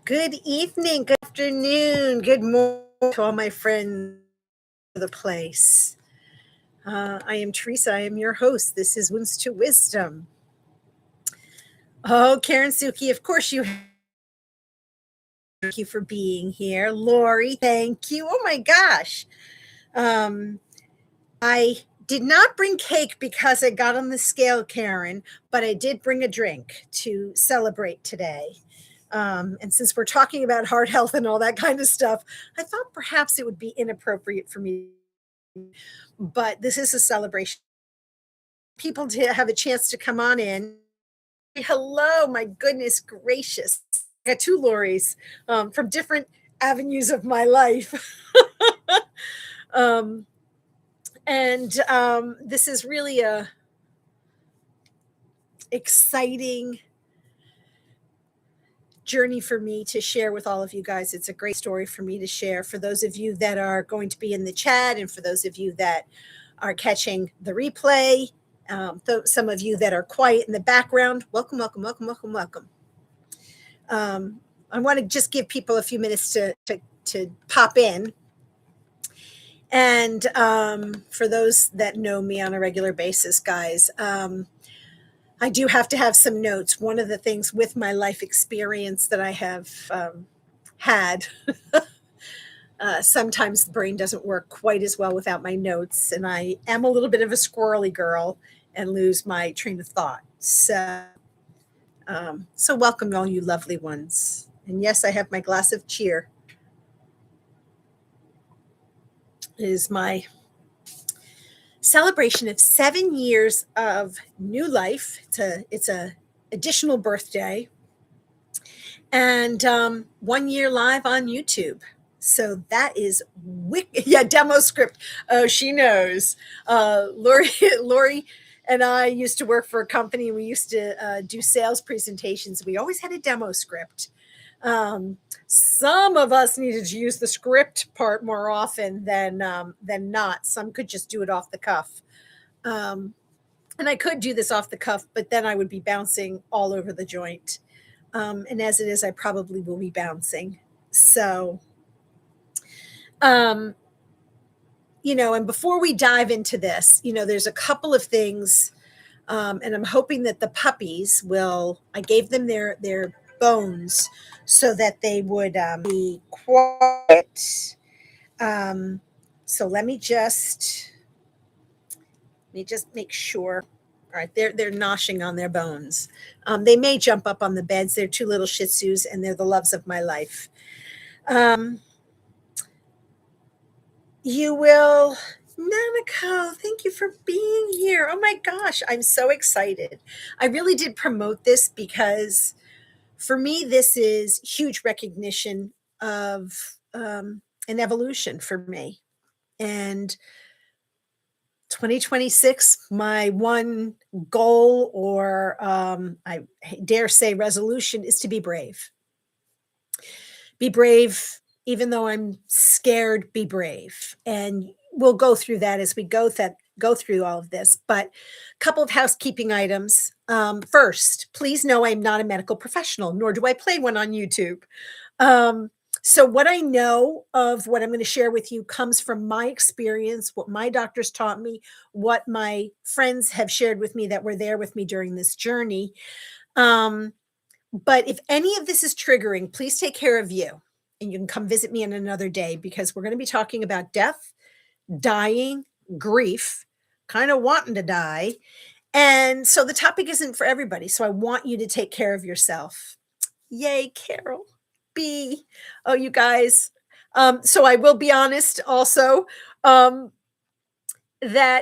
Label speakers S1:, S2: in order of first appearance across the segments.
S1: Good evening, good afternoon, good morning to all my friends of the place. I am Teresa. I am your host. This is Wounds to Wisdom. Oh, Karen Suki, of course you. Thank you for being here. Lori, thank you. Oh my gosh. Um, I did not bring cake because I got on the scale, Karen, but I did bring a drink to celebrate today. And since we're talking about heart health and all that kind of stuff, I thought perhaps it would be inappropriate for me. But this is a celebration. People to have a chance to come on in. Hello, my goodness gracious. I got two Loris from different avenues of my life. um, and this is really a exciting journey for me to share with all of you guys. It's a great story for me to share for those of you that are going to be in the chat and for those of you that are catching the replay. Some of you that are quiet in the background, welcome, welcome, welcome, welcome, welcome. I want to just give people a few minutes to pop in. And for those that know me on a regular basis, guys, I do have to have some notes. One of the things with my life experience that I have had, sometimes the brain doesn't work quite as well without my notes. And I am a little bit of a squirrely girl and lose my train of thought. So welcome all you lovely ones. And yes, I have my glass of cheer. It is my celebration of 7 years of new life. It's a additional birthday, and 1 year live on YouTube. So that is yeah, demo script. Oh, she knows. Lori and I used to work for a company. We used to do sales presentations. We always had a demo script. Some of us needed to use the script part more often than not. Some could just do it off the cuff. And I could do this off the cuff, but then I would be bouncing all over the joint. And as it is, I probably will be bouncing. So, and before we dive into this, there's a couple of things, and I'm hoping that the puppies I gave them their bones so that they would be quiet. So let me just make sure. All right, they're noshing on their bones. They may jump up on the beds. They're two little Shih Tzus, and they're the loves of my life. You will, Nanako, thank you for being here. Oh my gosh, I'm so excited. I really did promote this because for me, this is huge recognition of an evolution for me. And 2026, my one goal, or I dare say resolution, is to be brave. Be brave, even though I'm scared, be brave. And we'll go through that as we go through all of this. But a couple of housekeeping items. First, please know I'm not a medical professional, nor do I play one on YouTube. So what I know of what I'm going to share with you comes from my experience, what my doctors taught me, what my friends have shared with me that were there with me during this journey. But if any of this is triggering, please take care of you. And you can come visit me in another day because we're going to be talking about death, dying, grief, kind of wanting to die. And so the topic isn't for everybody. So I want you to take care of yourself. Yay, Carol. Oh, you guys. So I will be honest also that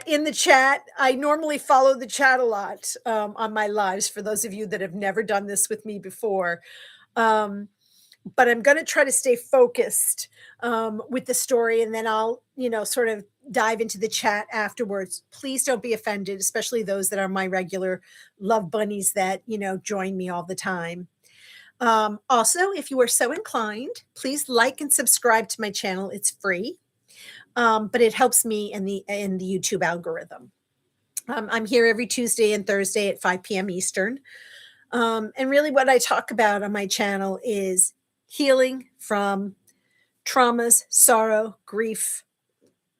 S1: in the chat, I normally follow the chat a lot on my lives for those of you that have never done this with me before. But I'm going to try to stay focused with the story, and then I'll, sort of dive into the chat afterwards. Please don't be offended, especially those that are my regular love bunnies that, join me all the time. Also, if you are so inclined, please like and subscribe to my channel. It's free, but it helps me in the YouTube algorithm. I'm here every Tuesday and Thursday at 5 p.m. Eastern. And really what I talk about on my channel is healing from traumas, sorrow, grief,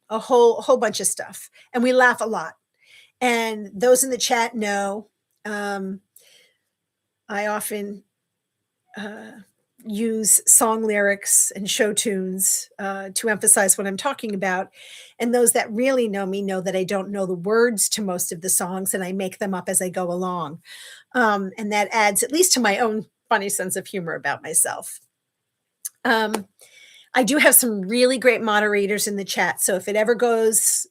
S1: a whole bunch of stuff. And we laugh a lot. And those in the chat know, I often use song lyrics and show tunes to emphasize what I'm talking about. And those that really know me know that I don't know the words to most of the songs, and I make them up as I go along. And that adds at least to my own funny sense of humor about myself. I do have some really great moderators in the chat. So if it ever goes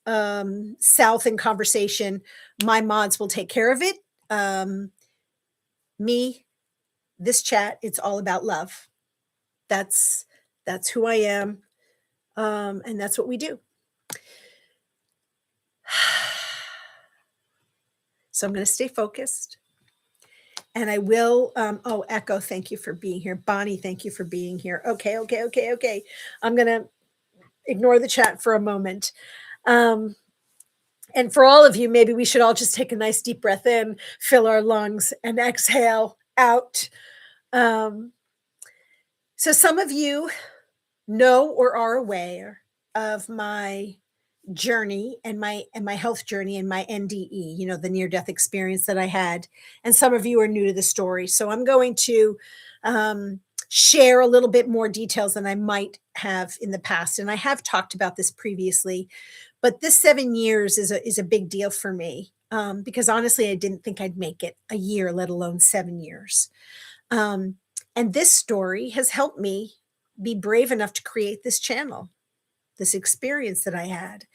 S1: south in conversation, my mods will take care of it. Me, this chat, it's all about love. That's who I am. And that's what we do. So I'm going to stay focused. And I will, oh, Echo, thank you for being here. Bonnie, thank you for being here. Okay. I'm going to ignore the chat for a moment. And for all of you, maybe we should all just take a nice deep breath in, fill our lungs, and exhale out. So some of you know or are aware of my journey and my health journey and my NDE, you know, the near-death experience that I had. And some of you are new to the story. So I'm going to share a little bit more details than I might have in the past. And I have talked about this previously, but this 7 years is a big deal for me because honestly, I didn't think I'd make it a year, let alone 7 years. And this story has helped me be brave enough to create this channel, this experience that I had.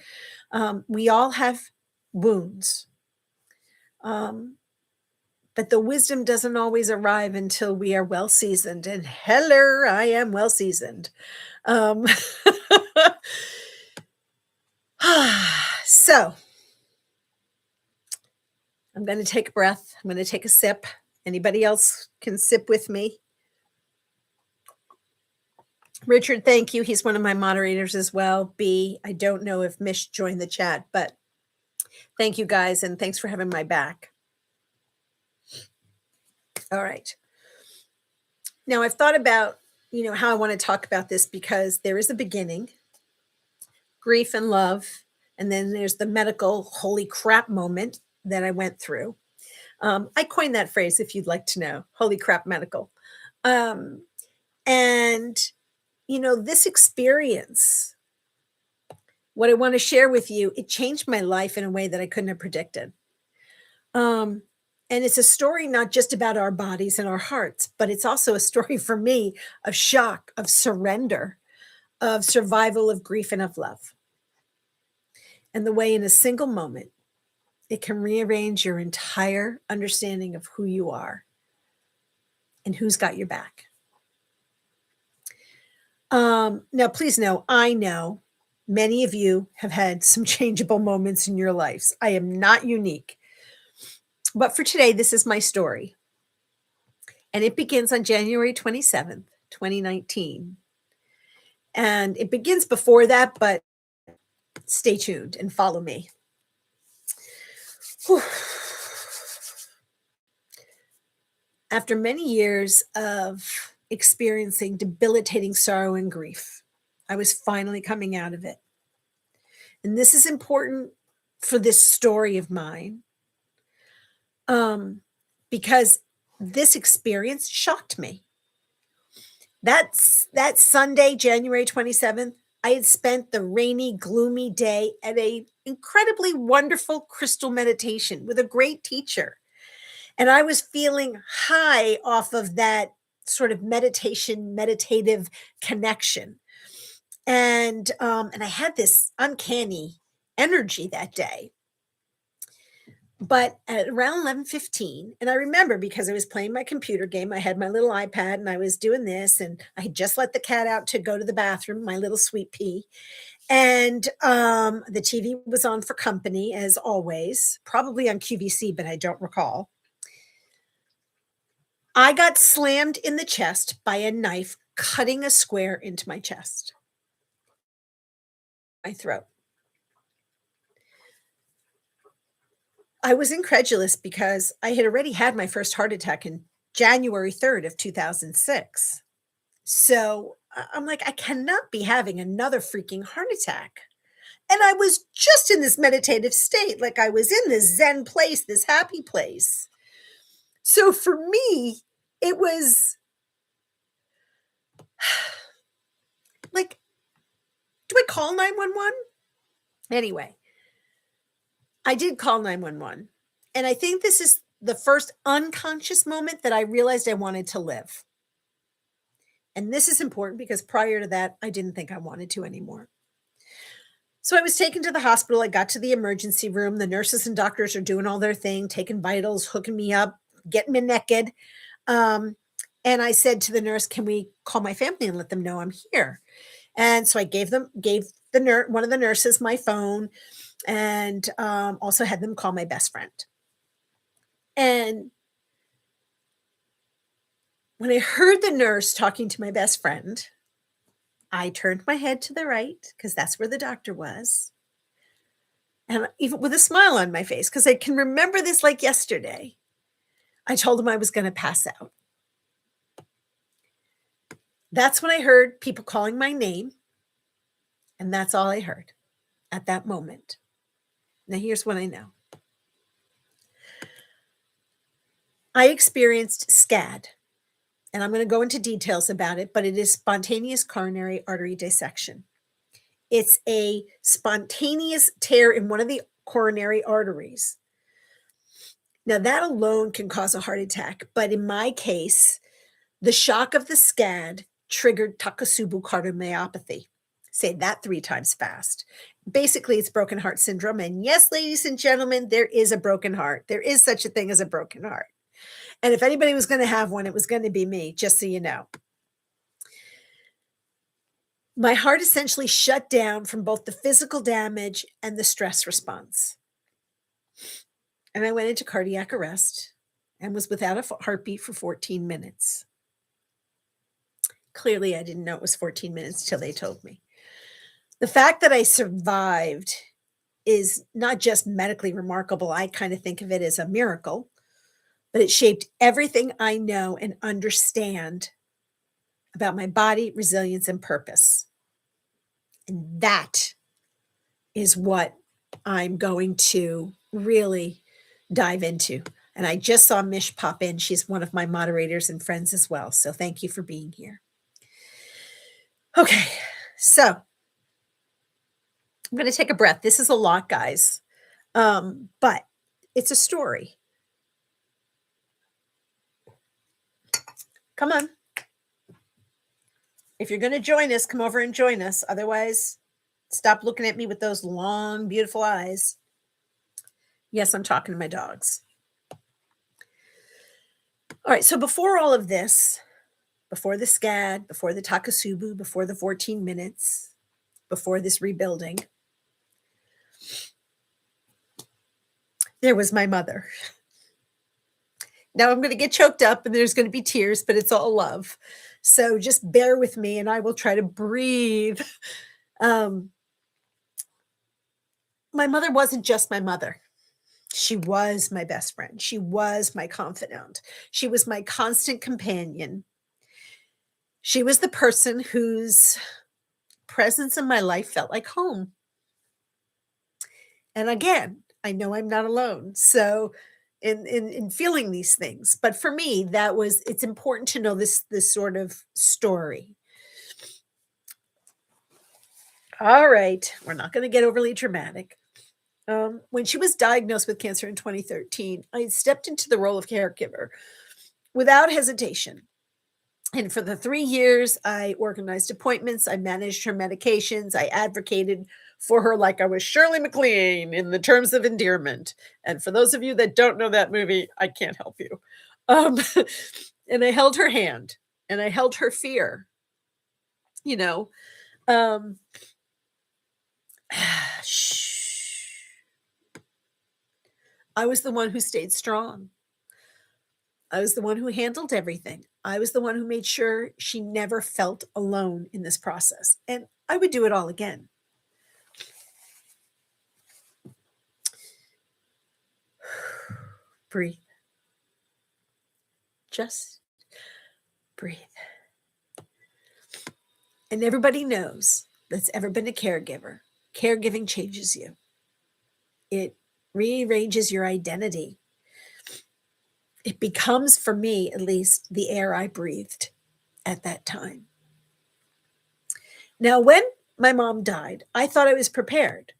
S1: We all have wounds, but the wisdom doesn't always arrive until we are well seasoned. And hello, I am well seasoned. So I'm going to take a breath. I'm going to take a sip. Anybody else can sip with me. Richard, thank you. He's one of my moderators as well. B, I don't know if Mish joined the chat, but thank you guys. And thanks for having my back. All right. Now I've thought about, you know, how I want to talk about this because there is a beginning, grief and love. And then there's the medical holy crap moment that I went through. I coined that phrase if you'd like to know, holy crap medical. And you know, this experience, what I want to share with you, it changed my life in a way that I couldn't have predicted. And it's a story not just about our bodies and our hearts, but it's also a story for me of shock, of surrender, of survival, of grief, and of love. And the way in a single moment, it can rearrange your entire understanding of who you are and who's got your back. Now, please know, I know many of you have had some changeable moments in your lives. I am not unique. But for today, this is my story. And it begins on January 27th, 2019. And it begins before that, but stay tuned and follow me. Whew. After many years of experiencing debilitating sorrow and grief, I was finally coming out of it. And this is important for this story of mine, because this experience shocked me. That Sunday, January 27th, I had spent the rainy, gloomy day at an incredibly wonderful crystal meditation with a great teacher. And I was feeling high off of that sort of meditative connection. And I had this uncanny energy that day. But at around 11:15, and I remember because I was playing my computer game, I had my little iPad and I was doing this, and I had just let the cat out to go to the bathroom, my little sweet pea. And the TV was on for company, as always, probably on QVC, but I don't recall. I got slammed in the chest by a knife, cutting a square into my chest, my throat. I was incredulous because I had already had my first heart attack in January 3rd of 2006. So I'm like, I cannot be having another freaking heart attack. And I was just in this meditative state, like I was in this Zen place, this happy place. So for me, it was like, do I call 911? Anyway, I did call 911. And I think this is the first unconscious moment that I realized I wanted to live. And this is important because prior to that, I didn't think I wanted to anymore. So I was taken to the hospital. I got to the emergency room. The nurses and doctors are doing all their thing, taking vitals, hooking me up, getting me naked. Um, and I said to the nurse, "Can we call my family and let them know I'm here?" And so I gave the one of the nurses my phone, and also had them call my best friend. And when I heard the nurse talking to my best friend, I turned my head to the right because that's where the doctor was. And even with a smile on my face, because I can remember this like yesterday, I told him I was going to pass out. That's when I heard people calling my name. And that's all I heard at that moment. Now, here's what I know I experienced SCAD, and I'm going to go into details about it, but it is spontaneous coronary artery dissection. It's a spontaneous tear in one of the coronary arteries. Now, that alone can cause a heart attack, but in my case, the shock of the SCAD triggered Takotsubo cardiomyopathy. Say that 3 times fast. Basically, it's broken heart syndrome. And yes, ladies and gentlemen, there is a broken heart. There is such a thing as a broken heart. And if anybody was going to have one, it was going to be me, just so you know. My heart essentially shut down from both the physical damage and the stress response. And I went into cardiac arrest and was without a heartbeat for 14 minutes. Clearly, I didn't know it was 14 minutes till they told me. The fact that I survived is not just medically remarkable. I kind of think of it as a miracle, but it shaped everything I know and understand about my body, resilience, and purpose. And that is what I'm going to really dive into. And I just saw Mish pop in. She's one of my moderators and friends as well. So thank you for being here. Okay, so I'm going to take a breath. This is a lot, guys, but it's a story. Come on. If you're going to join us, come over and join us. Otherwise, stop looking at me with those long, beautiful eyes. Yes, I'm talking to my dogs. All right, so before all of this, before the SCAD, before the Takotsubo, before the 14 minutes, before this rebuilding, there was my mother. Now I'm going to get choked up and there's going to be tears, but it's all love. So just bear with me and I will try to breathe. My mother wasn't just my mother. She was my best friend. She was my confidant. She was my constant companion. She was the person whose presence in my life felt like home. And again, I know I'm not alone. So in feeling these things, but for me, it's important to know this sort of story. All right, we're not going to get overly dramatic. When she was diagnosed with cancer in 2013, I stepped into the role of caregiver without hesitation. And for the 3 years, I organized appointments, I managed her medications, I advocated for her like I was Shirley MacLaine in The Terms of Endearment. And for those of you that don't know that movie, I can't help you. And I held her hand and I held her fear. You know, I was the one who stayed strong. I was the one who handled everything. I was the one who made sure she never felt alone in this process. And I would do it all again. Breathe. Just breathe. And everybody knows that's ever been a caregiver. Caregiving changes you. It rearranges your identity. It becomes, for me at least, the air I breathed at that time. Now, when my mom died, I thought I was prepared.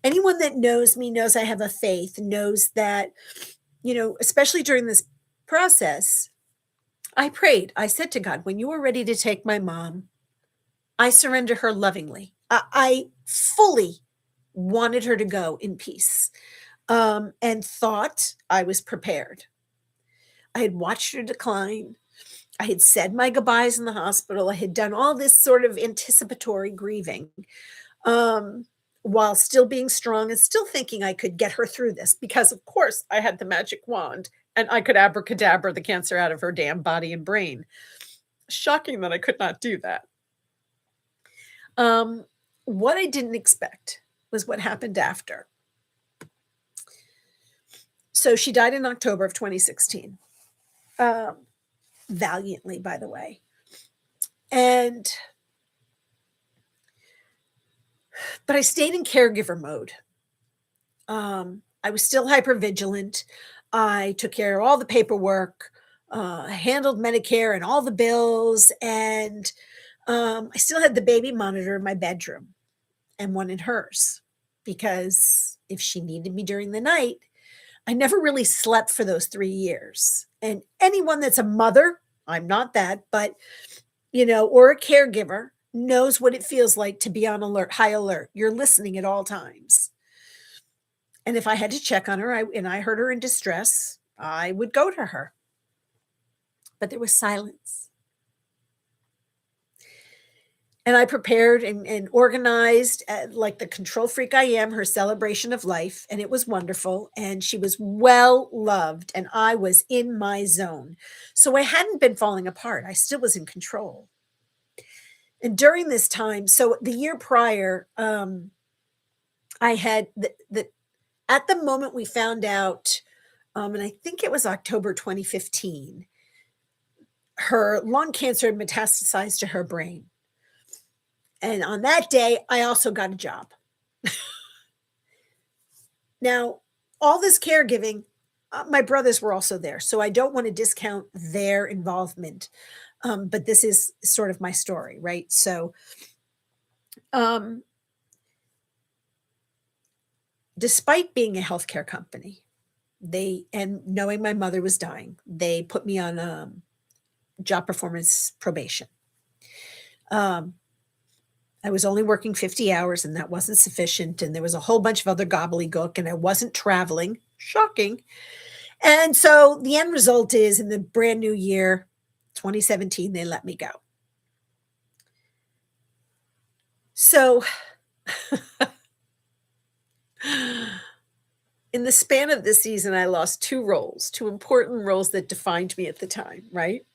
S1: Anyone that knows me knows I have a faith, knows that, especially during this process, I prayed. I said to God, when you are ready to take my mom, I surrender her lovingly. I fully wanted her to go in peace, and thought I was prepared. I had watched her decline. I had said my goodbyes in the hospital. I had done all this sort of anticipatory grieving, um, while still being strong and still thinking I could get her through this because, of course, I had the magic wand and I could abracadabra the cancer out of her damn body and brain. Shocking that I could not do that. What I didn't expect was what happened after. So she died in October of 2016, valiantly, by the way. But I stayed in caregiver mode. I was still hypervigilant. I took care of all the paperwork, handled Medicare and all the bills, and I still had the baby monitor in my bedroom and one in hers because if she needed me during the night, I never really slept for those 3 years. And anyone that's a mother, I'm not that, but or a caregiver knows what it feels like to be on alert, high alert. You're listening at all times. And if I had to check on her and I heard her in distress, I would go to her. But there was silence. And I prepared and organized, like the control freak I am, her celebration of life. And it was wonderful. And she was well loved. And I was in my zone. So I hadn't been falling apart. I still was in control. And during this time, so the year prior, I had at the moment we found out, and I think it was October 2015, her lung cancer had metastasized to her brain. And on that day, I also got a job. Now, all this caregiving, my brothers were also there. So I don't want to discount their involvement. But this is sort of my story, right? So, um, despite being a healthcare company, and knowing my mother was dying, they put me on job performance probation. I was only working 50 hours and that wasn't sufficient. And there was a whole bunch of other gobbledygook and I wasn't traveling. Shocking. And so the end result is in the brand new year, 2017, they let me go. So in the span of this season, I lost two important roles that defined me at the time, right?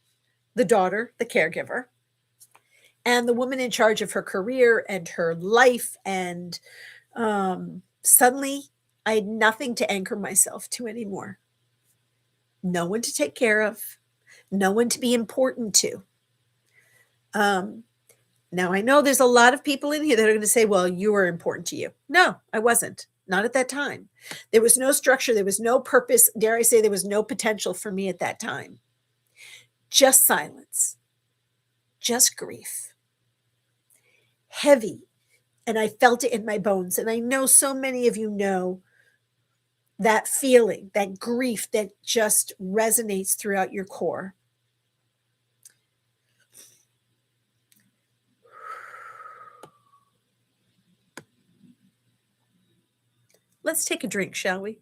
S1: The daughter, the caregiver, and the woman in charge of her career and her life. And suddenly I had nothing to anchor myself to anymore. No one to take care of, no one to be important to. Now, I know there's a lot of people in here that are going to say, well, you were important to you. No, I wasn't. Not at that time. There was no structure. There was no purpose. Dare I say, there was no potential for me at that time. Just silence. Just grief. Heavy. And I felt it in my bones. And I know so many of you know that feeling, that grief that just resonates throughout your core. Let's take a drink, shall we?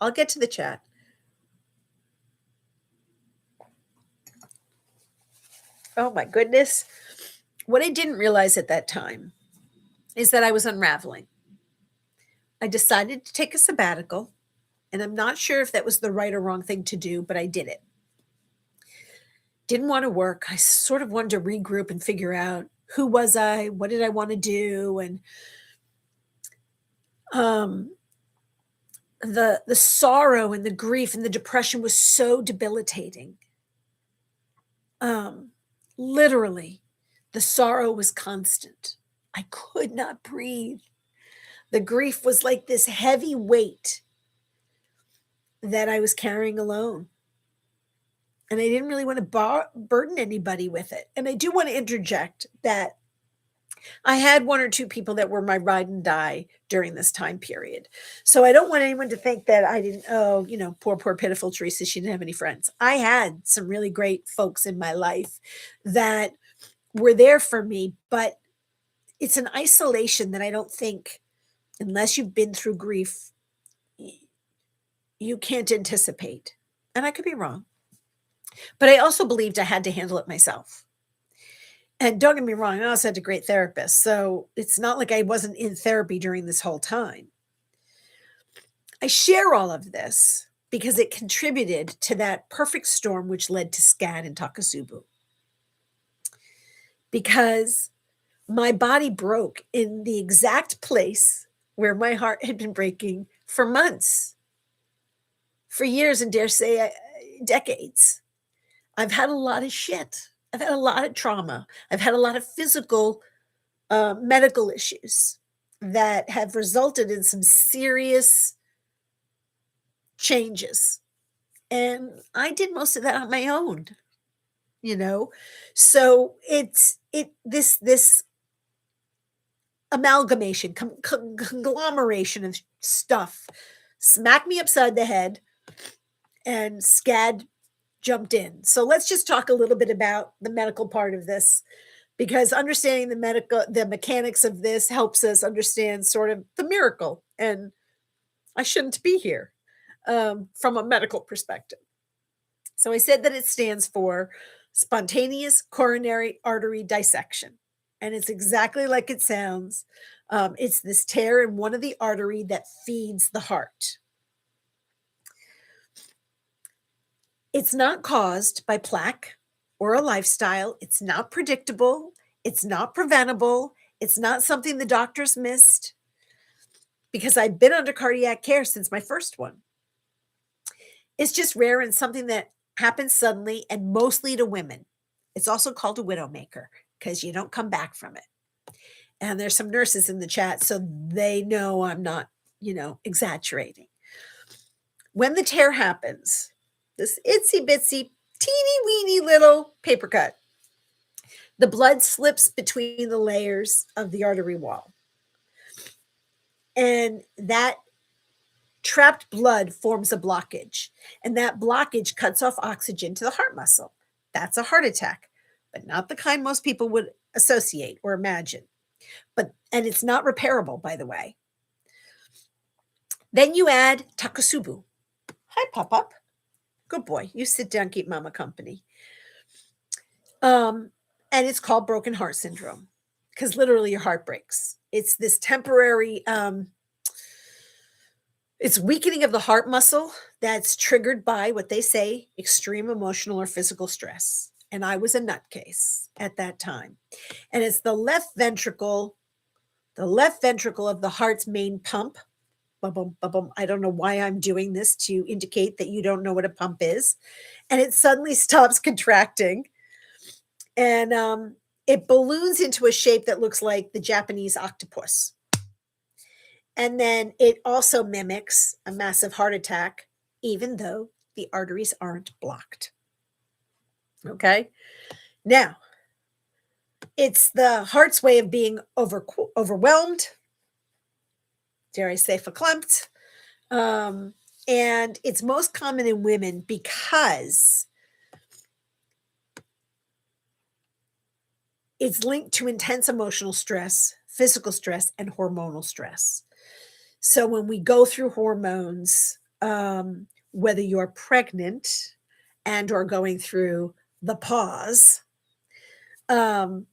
S1: I'll get to the chat. Oh my goodness. What I didn't realize at that time is that I was unraveling. I decided to take a sabbatical, and I'm not sure if that was the right or wrong thing to do, but I did it. Didn't want to work. I sort of wanted to regroup and figure out who was I, what did I want to do, and the sorrow and the grief and the depression was so debilitating. Literally, The sorrow was constant. I could not breathe. The grief was like this heavy weight that I was carrying alone. And I didn't really want to burden anybody with it. And I do want to interject that I had one or two people that were my ride and die during this time period. So I don't want anyone to think that I didn't, oh, poor, pitiful Teresa, she didn't have any friends. I had some really great folks in my life that were there for me, but it's an isolation that I don't think, unless you've been through grief, you can't anticipate. And I could be wrong. But I also believed I had to handle it myself. And don't get me wrong, I also had a great therapist. So it's not like I wasn't in therapy during this whole time. I share all of this because it contributed to that perfect storm which led to SCAD and Takasubu. Because my body broke in the exact place where my heart had been breaking for months, for years, and dare say decades. I've had a lot of shit. I've had a lot of trauma. I've had a lot of physical, medical issues that have resulted in some serious changes. And I did most of that on my own, So this amalgamation, conglomeration of stuff smacked me upside the head, and SCAD jumped in. So let's just talk a little bit about the medical part of this, because understanding the mechanics of this helps us understand sort of the miracle. And I shouldn't be here from a medical perspective. So I said that it stands for spontaneous coronary artery dissection. And it's exactly like it sounds. It's this tear in one of the artery that feeds the heart. It's not caused by plaque or a lifestyle. It's not predictable. It's not preventable. It's not something the doctors missed, because I've been under cardiac care since my first one. It's just rare and something that happens suddenly and mostly to women. It's also called a widowmaker because you don't come back from it. And there's some nurses in the chat, so they know I'm not, exaggerating. When the tear happens, this itsy bitsy, teeny weeny little paper cut, the blood slips between the layers of the artery wall. And that trapped blood forms a blockage. And that blockage cuts off oxygen to the heart muscle. That's a heart attack, but not the kind most people would associate or imagine. And it's not repairable, by the way. Then you add Takasubu. Hi, Pop-Up. Good boy. You sit down, keep mama company. And it's called broken heart syndrome because literally your heart breaks. It's this temporary, it's weakening of the heart muscle that's triggered by what they say, extreme emotional or physical stress. And I was a nutcase at that time. And it's the left ventricle of the heart's main pump. I don't know why I'm doing this to indicate that you don't know what a pump is. And it suddenly stops contracting. And it balloons into a shape that looks like the Japanese octopus. And then it also mimics a massive heart attack, even though the arteries aren't blocked. Okay? Now, it's the heart's way of being overwhelmed, dare I say, verklempt. And it's most common in women because it's linked to intense emotional stress, physical stress, and hormonal stress. So when we go through hormones, whether you're pregnant and or going through the pause, it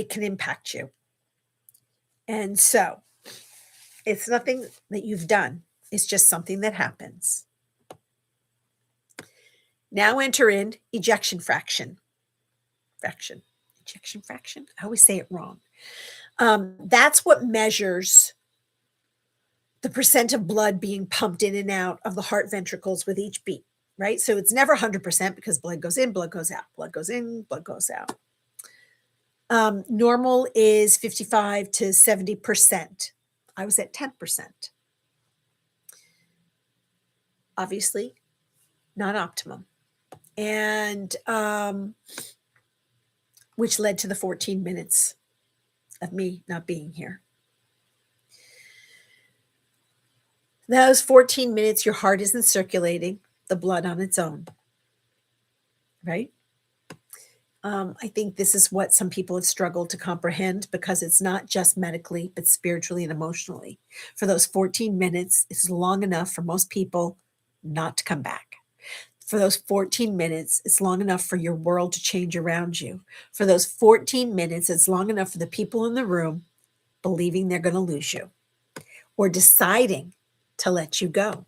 S1: can impact you. And so it's nothing that you've done. It's just something that happens. Now enter in ejection fraction. Ejection fraction. I always say it wrong. That's what measures the percent of blood being pumped in and out of the heart ventricles with each beat, right? So it's never 100% because blood goes in, blood goes out, blood goes in, blood goes out. Normal is 55 to 70%. I was at 10%. Obviously, not optimum. And which led to the 14 minutes of me not being here. Those 14 minutes, your heart isn't circulating the blood on its own, right? I think this is what some people have struggled to comprehend, because it's not just medically, but spiritually and emotionally. For those 14 minutes, it's long enough for most people not to come back. For those 14 minutes, it's long enough for your world to change around you. For those 14 minutes, it's long enough for the people in the room believing they're going to lose you or deciding to let you go.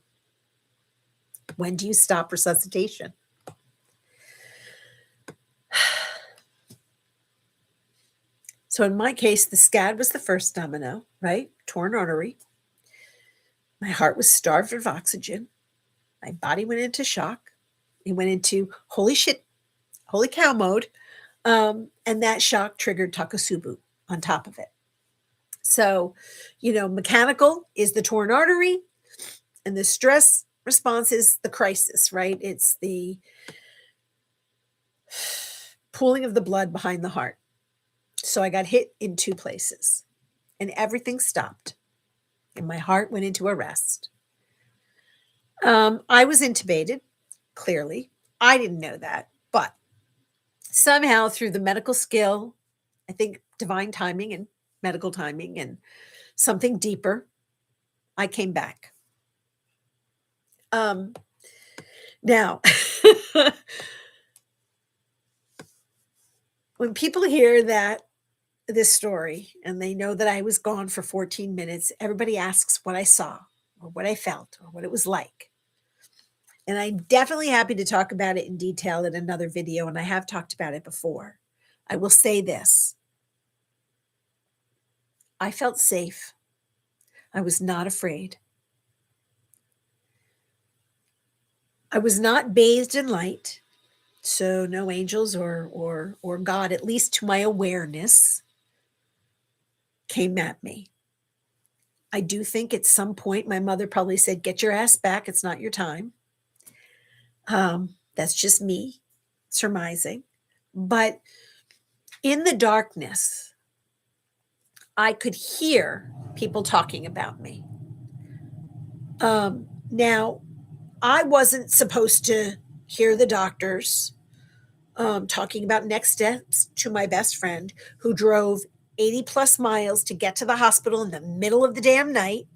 S1: When do you stop resuscitation? So in my case, the SCAD was the first domino, right? Torn artery. My heart was starved of oxygen. My body went into shock. It went into holy shit, holy cow mode. And that shock triggered Takasubu on top of it. So, mechanical is the torn artery, and the stress response is the crisis, right? It's the pooling of the blood behind the heart. So I got hit in two places, and everything stopped, and my heart went into arrest. I was intubated, clearly. I didn't know that, but somehow through the medical skill, I think divine timing and medical timing and something deeper, I came back. Now, when people hear this story and they know that I was gone for 14 minutes, everybody asks what I saw or what I felt or what it was like. And I'm definitely happy to talk about it in detail in another video, and I have talked about it before. I will say this. I felt safe. I was not afraid. I was not bathed in light, so no angels or God, at least to my awareness, came at me. I do think at some point my mother probably said, "Get your ass back. It's not your time." That's just me surmising. But in the darkness, I could hear people talking about me. Now, I wasn't supposed to hear the doctors talking about next steps to my best friend who drove 80 plus miles to get to the hospital in the middle of the damn night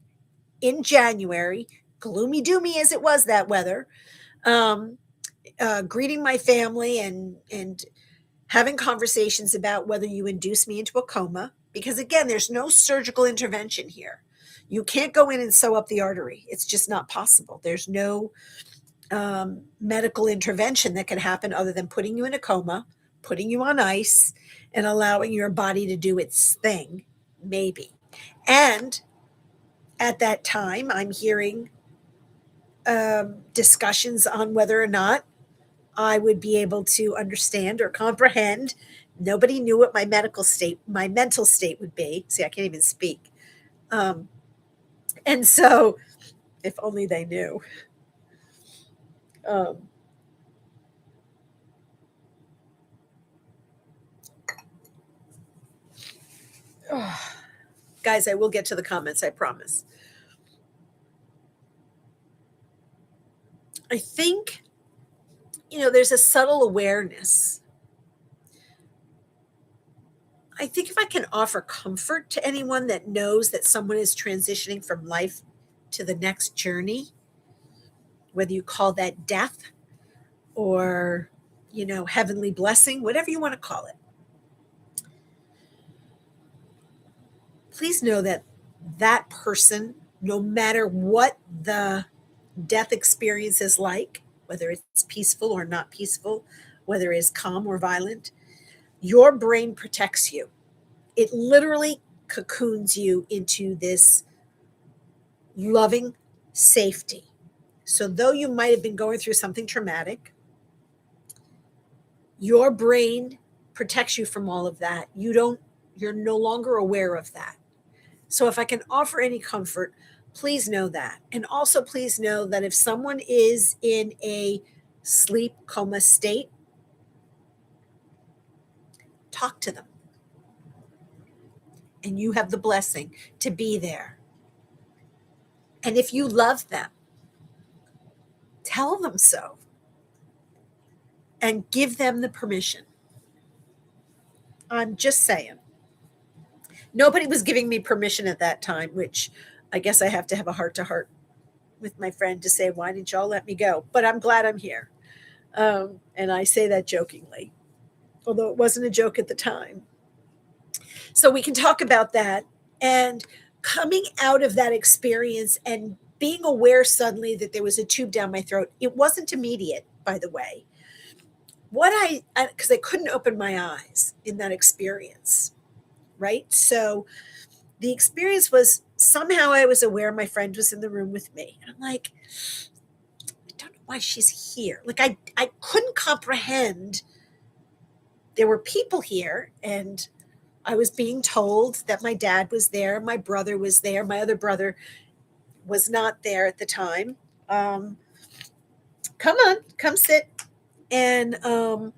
S1: in January, gloomy doomy as it was that weather, greeting my family and having conversations about whether you induce me into a coma. Because again, there's no surgical intervention here. You can't go in and sew up the artery. It's just not possible. There's no medical intervention that can happen other than putting you in a coma, putting you on ice, and allowing your body to do its thing, maybe. And at that time, I'm hearing discussions on whether or not I would be able to understand or comprehend. Nobody knew what my mental state would be. See, I can't even speak. And so, if only they knew. Um, Guys, I will get to the comments, I promise. I think, there's a subtle awareness. I think if I can offer comfort to anyone that knows that someone is transitioning from life to the next journey, whether you call that death or, heavenly blessing, whatever you want to call it, please know that that person, no matter what the death experience is like, whether it's peaceful or not peaceful, whether it's calm or violent, your brain protects you. It literally cocoons you into this loving safety. So, though you might have been going through something traumatic, your brain protects you from all of that. You're no longer aware of that. So if I can offer any comfort, please know that. And also please know that if someone is in a sleep coma state, talk to them. And you have the blessing to be there. And if you love them, tell them so and give them the permission. I'm just saying. Nobody was giving me permission at that time, which I guess I have to have a heart to heart with my friend to say, why didn't y'all let me go? But I'm glad I'm here. And I say that jokingly, although it wasn't a joke at the time. So we can talk about that. And coming out of that experience and being aware suddenly that there was a tube down my throat, it wasn't immediate, by the way. Because I couldn't open my eyes in that experience, right? So the experience was somehow I was aware my friend was in the room with me. And I'm like, I don't know why she's here. Like I couldn't comprehend there were people here, and I was being told that my dad was there, my brother was there, my other brother was not there at the time. Come on, come sit. And I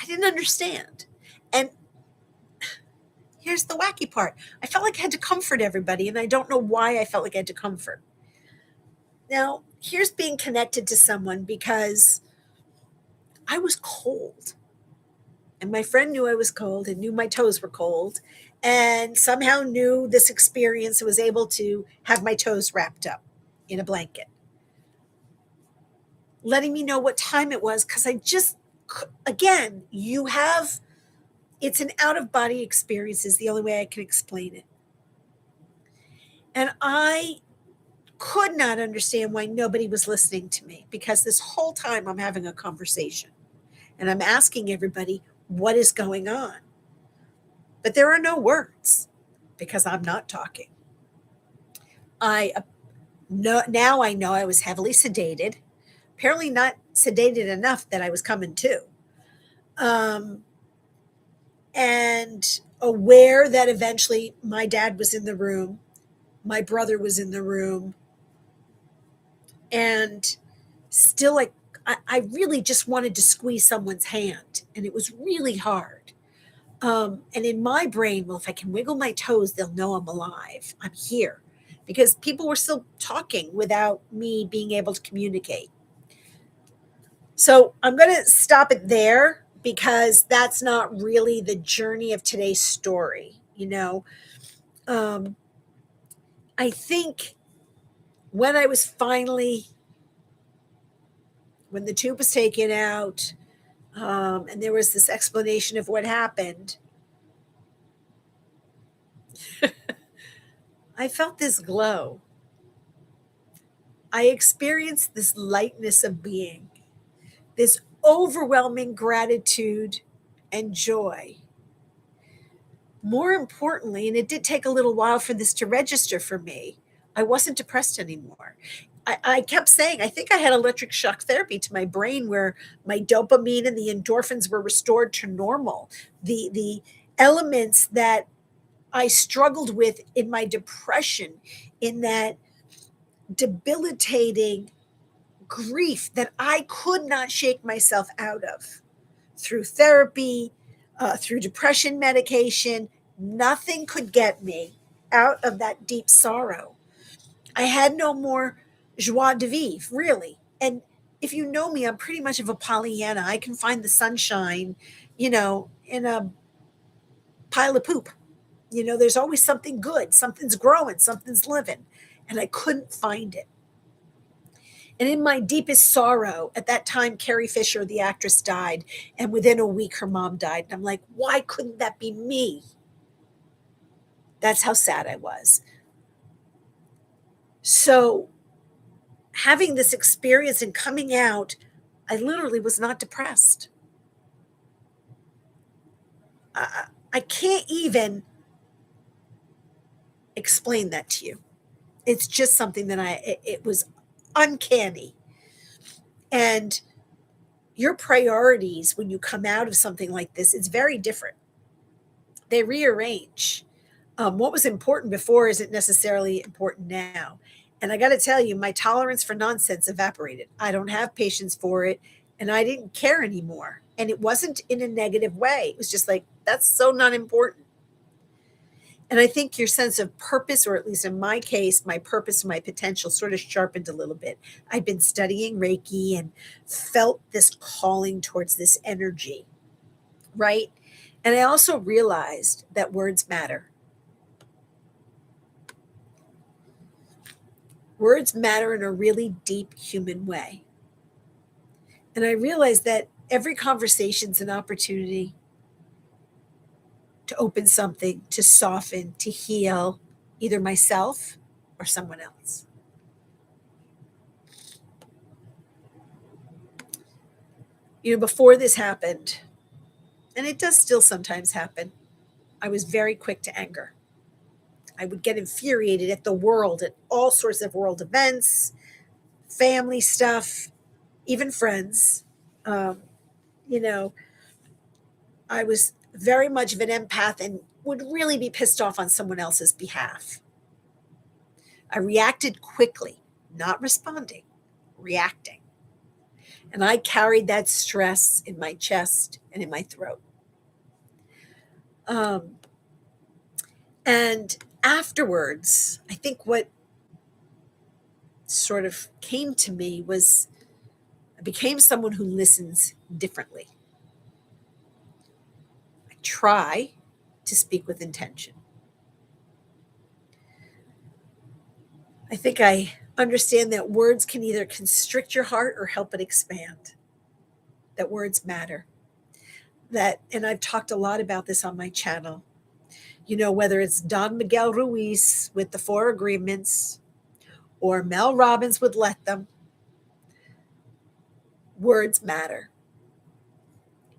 S1: didn't understand. And here's the wacky part. I felt like I had to comfort everybody, and I don't know why I felt like I had to comfort. Now, here's being connected to someone because I was cold. And my friend knew I was cold and knew my toes were cold, and somehow knew this experience and was able to have my toes wrapped up in a blanket, letting me know what time it was. Because again, it's an out of body experience, is the only way I can explain it. And I could not understand why nobody was listening to me, because this whole time I'm having a conversation and I'm asking everybody what is going on. But there are no words because I'm not talking. Now I know I was heavily sedated, apparently not sedated enough that I was coming to, and aware that eventually my dad was in the room, my brother was in the room, and still like I really just wanted to squeeze someone's hand, and it was really hard. And in my brain, well, if I can wiggle my toes, they'll know I'm alive. I'm here. Because people were still talking without me being able to communicate. So I'm going to stop it there because that's not really the journey of today's story. I think when when the tube was taken out, and there was this explanation of what happened, I felt this glow. I experienced this lightness of being, this overwhelming gratitude and joy. More importantly, and it did take a little while for this to register for me, I wasn't depressed anymore. I kept saying, I think I had electric shock therapy to my brain where my dopamine and the endorphins were restored to normal. The elements that I struggled with in my depression, in that debilitating grief that I could not shake myself out of through therapy, through depression medication. Nothing could get me out of that deep sorrow. I had no more joie de vivre, really. And if you know me, I'm pretty much of a Pollyanna. I can find the sunshine, in a pile of poop. There's always something good, something's growing, something's living. And I couldn't find it. And in my deepest sorrow, at that time, Carrie Fisher, the actress, died. And within a week, her mom died. And I'm like, why couldn't that be me? That's how sad I was. So, having this experience and coming out, I literally was not depressed. I can't even explain that to you. It's just something that it was uncanny. And Your priorities when you come out of something like this, it's very different. They rearrange. What was important before isn't necessarily important now. And I got to tell you, my tolerance for nonsense evaporated. I don't have patience for it. And I didn't care anymore. And it wasn't in a negative way. It was just like, that's so not important. And I think your sense of purpose, or at least in my case, my purpose and my potential sort of sharpened a little bit. I've been studying Reiki and felt this calling towards this energy, right? And I also realized that words matter. Words matter in a really deep human way. And I realized that every conversation's an opportunity to open something, to soften, to heal either myself or someone else. Before this happened, and it does still sometimes happen, I was very quick to anger. I would get infuriated at the world, at all sorts of world events, family stuff, even friends. Um, you know, I was very much of an empath and would really be pissed off on someone else's behalf. I reacted quickly, not responding, reacting. And I carried that stress in my chest and in my throat. Um, and afterwards, I think what sort of came to me was I became someone who listens differently. I try to speak with intention. I think I understand that words can either constrict your heart or help it expand, that words matter. And I've talked a lot about this on my channel. Whether it's Don Miguel Ruiz with the Four Agreements or Mel Robbins with Let Them, words matter.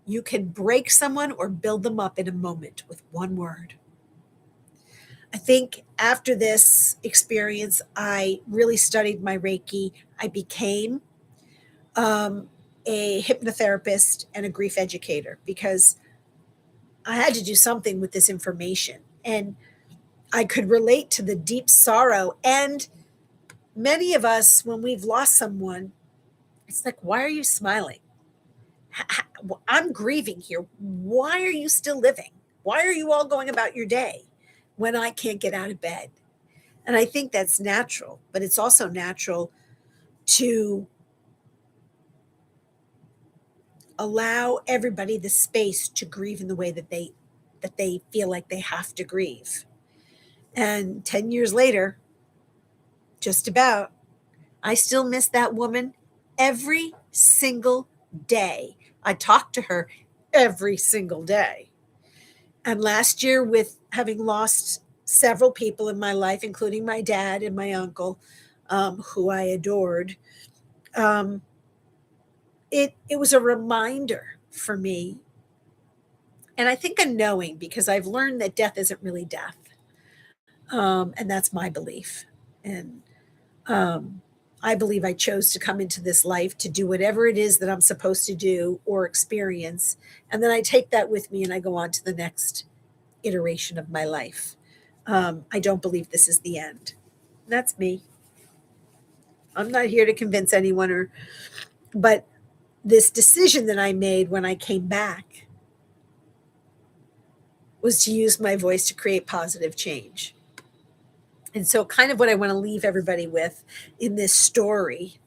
S1: You can break someone or build them up in a moment with one word. I think after this experience, I really studied my Reiki. I became um, a hypnotherapist and a grief educator because I had to do something with this information. And I could relate to the deep sorrow. And many of us, when we've lost someone, it's like, why are you smiling? I'm grieving here. Why are you still living? Why are you all going about your day when I can't get out of bed? And I think that's natural, but it's also natural to allow everybody the space to grieve in the way that they feel like they have to grieve. And 10 years later, just about, I still miss that woman every single day. I talk to her every single day. And last year, with having lost several people in my life, including my dad and my uncle, who I adored, um, it was a reminder for me. And I think a knowing, because I've learned that death isn't really death. And that's my belief. And um, I believe I chose to come into this life to do whatever it is that I'm supposed to do or experience. And then I take that with me and I go on to the next iteration of my life. I don't believe this is the end. That's me. I'm not here to convince anyone but this decision that I made when I came back was to use my voice to create positive change. And so, kind of what I want to leave everybody with in this story,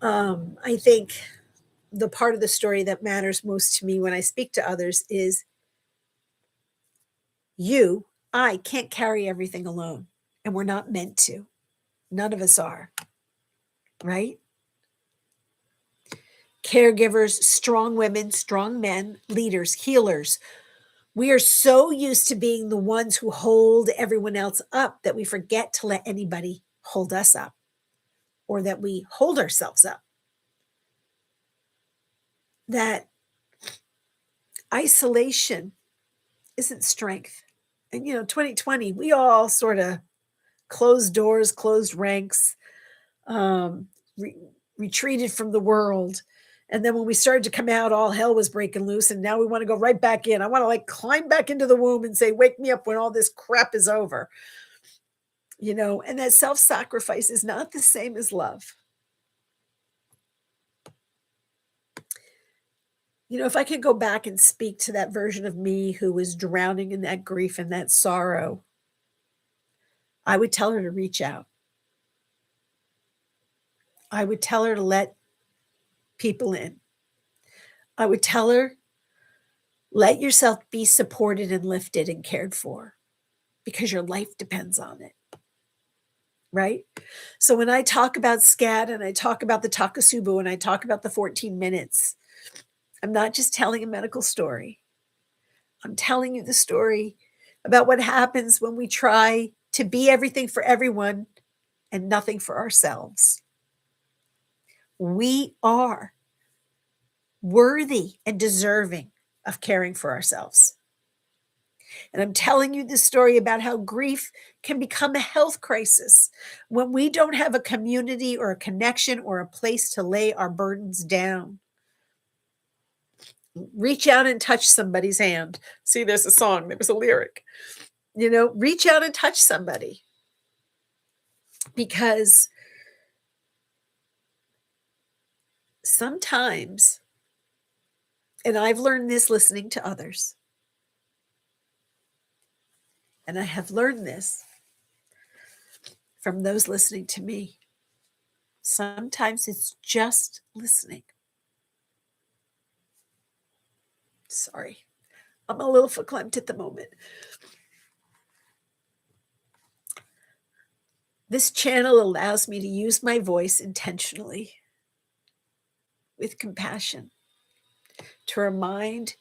S1: I think the part of the story that matters most to me when I speak to others is I can't carry everything alone. And we're not meant to. None of us are, right? Caregivers, strong women, strong men, leaders, healers. We are so used to being the ones who hold everyone else up that we forget to let anybody hold us up or that we hold ourselves up. That isolation isn't strength. And, 2020, we all sort of closed doors, closed ranks, um, retreated from the world. And then when we started to come out, all hell was breaking loose. And now we want to go right back in. I want to like climb back into the womb and say, wake me up when all this crap is over. And that self-sacrifice is not the same as love. If I could go back and speak to that version of me who was drowning in that grief and that sorrow, I would tell her to reach out. I would tell her to let people in. I would tell her, let yourself be supported and lifted and cared for because your life depends on it. Right? So when I talk about SCAD and I talk about the Takasubu and I talk about the 14 minutes, I'm not just telling a medical story. I'm telling you the story about what happens when we try to be everything for everyone and nothing for ourselves. We are worthy and deserving of caring for ourselves. And I'm telling you this story about how grief can become a health crisis when we don't have a community or a connection or a place to lay our burdens down. Reach out and touch somebody's hand. See, there's a song, there was a lyric. Reach out and touch somebody. Because sometimes, and I've learned this listening to others, and I have learned this from those listening to me, sometimes it's just listening. Sorry, I'm a little verklempt at the moment. This channel allows me to use my voice intentionally with compassion to remind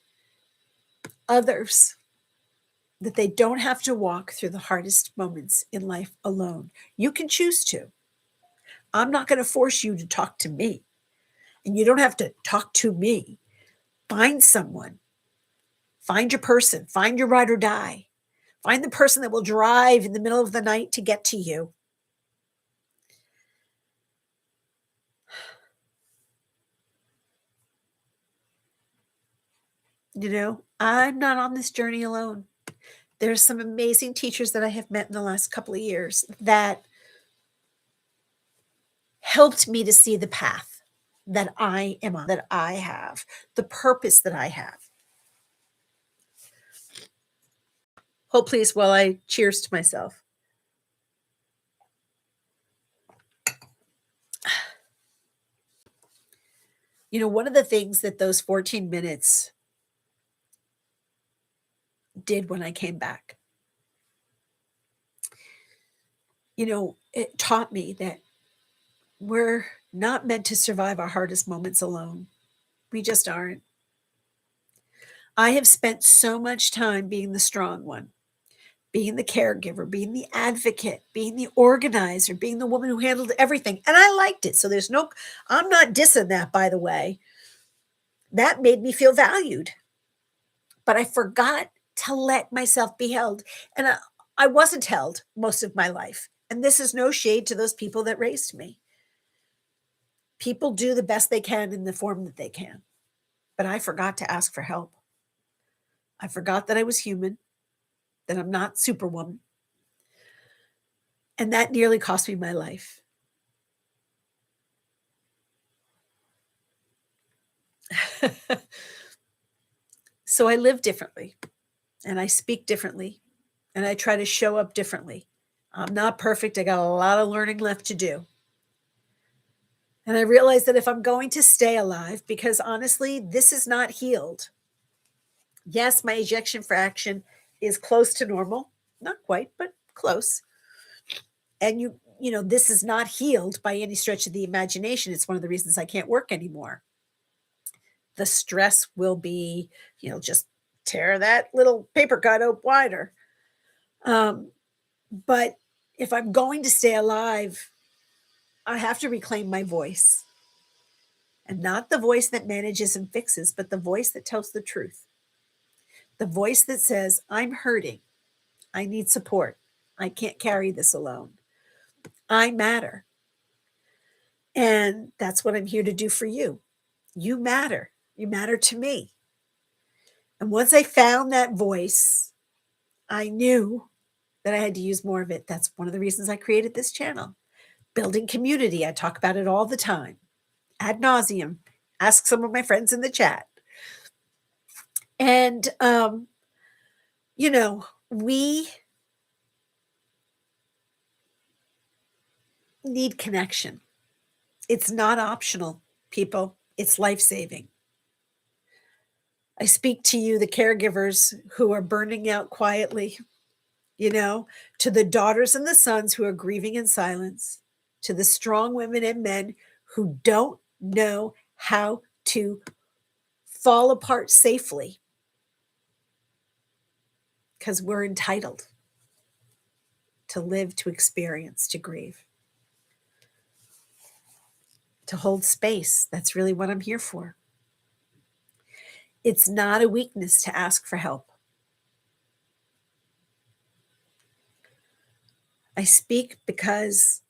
S1: others that they don't have to walk through the hardest moments in life alone. You can choose to. I'm not going to force you to talk to me, and you don't have to talk to me. Find someone. Find your person. Find your ride or die. Find the person that will drive in the middle of the night to get to you. I'm not on this journey alone. There's some amazing teachers that I have met in the last couple of years that helped me to see the path that I am on, that I have, the purpose that I have. Hold please while I cheers to myself. One of the things that those 14 minutes did when I came back, it taught me that we're not meant to survive our hardest moments alone. We just aren't. I have spent so much time being the strong one, being the caregiver, being the advocate, being the organizer, being the woman who handled everything. And I liked it. So I'm not dissing that, by the way. That made me feel valued. But I forgot to let myself be held. And I wasn't held most of my life. And this is no shade to those people that raised me. People do the best they can in the form that they can. But I forgot to ask for help. I forgot that I was human, that I'm not Superwoman. And that nearly cost me my life. So I live differently, and I speak differently, and I try to show up differently. I'm not perfect. I got a lot of learning left to do. And I realized that if I'm going to stay alive, because honestly, this is not healed. Yes, my ejection fraction is close to normal. Not quite, but close. And this is not healed by any stretch of the imagination. It's one of the reasons I can't work anymore. The stress will be, just tear that little paper cut out wider. But if I'm going to stay alive, I have to reclaim my voice. And not the voice that manages and fixes, but the voice that tells the truth. The voice that says, I'm hurting. I need support. I can't carry this alone. I matter. And that's what I'm here to do for you. You matter. You matter to me. And once I found that voice, I knew that I had to use more of it. That's one of the reasons I created this channel. Building community. I talk about it all the time, ad nauseum. Ask some of my friends in the chat. And, we need connection. It's not optional, people. It's life-saving. I speak to you, the caregivers who are burning out quietly, to the daughters and the sons who are grieving in silence, to the strong women and men who don't know how to fall apart safely because we're entitled to live, to experience, to grieve, to hold space. That's really what I'm here for. It's not a weakness to ask for help. I speak because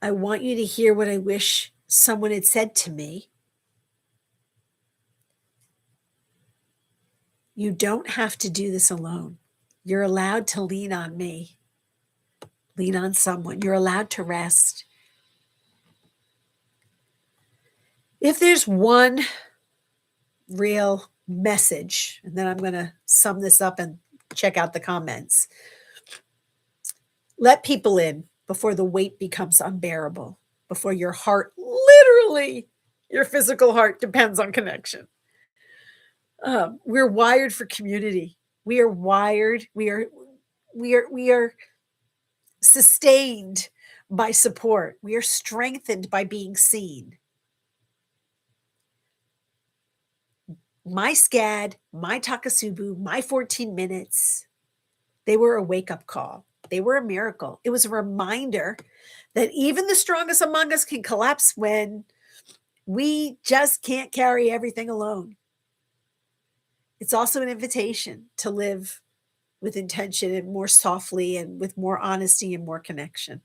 S1: I want you to hear what I wish someone had said to me. You don't have to do this alone. You're allowed to lean on me, lean on someone. You're allowed to rest. If there's one real message, and then I'm going to sum this up and check out the comments. Let people in before the weight becomes unbearable, before your heart, literally, your physical heart depends on connection. We're wired for community. We are wired. We are sustained by support. We are strengthened by being seen. My SCAD, my Takasubu, my 14 minutes, they were a wake-up call. They were a miracle. It was a reminder that even the strongest among us can collapse when we just can't carry everything alone. It's also an invitation to live with intention and more softly and with more honesty and more connection.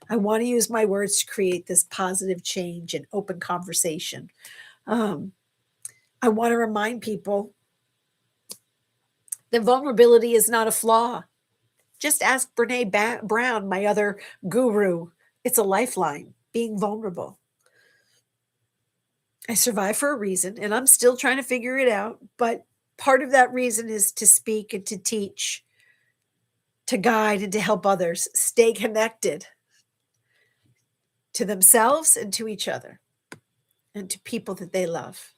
S1: I want to use my words to create this positive change and open conversation. I want to remind people that vulnerability is not a flaw. Just ask Brene Brown, my other guru. It's a lifeline, being vulnerable. I survived for a reason, and I'm still trying to figure it out. But part of that reason is to speak and to teach, to guide and to help others stay connected to themselves and to each other and to people that they love.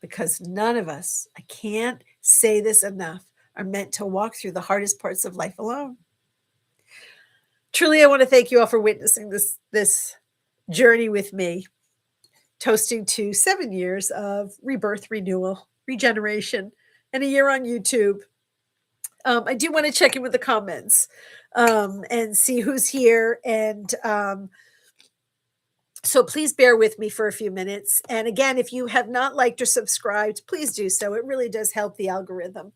S1: Because none of us, I can't say this enough, are meant to walk through the hardest parts of life alone. Truly, I want to thank you all for witnessing this journey with me, toasting to 7 years of rebirth, renewal, regeneration, and a year on YouTube. I do want to check in with the comments and see who's here. And so please bear with me for a few minutes. And again, if you have not liked or subscribed, please do so. It really does help the algorithm.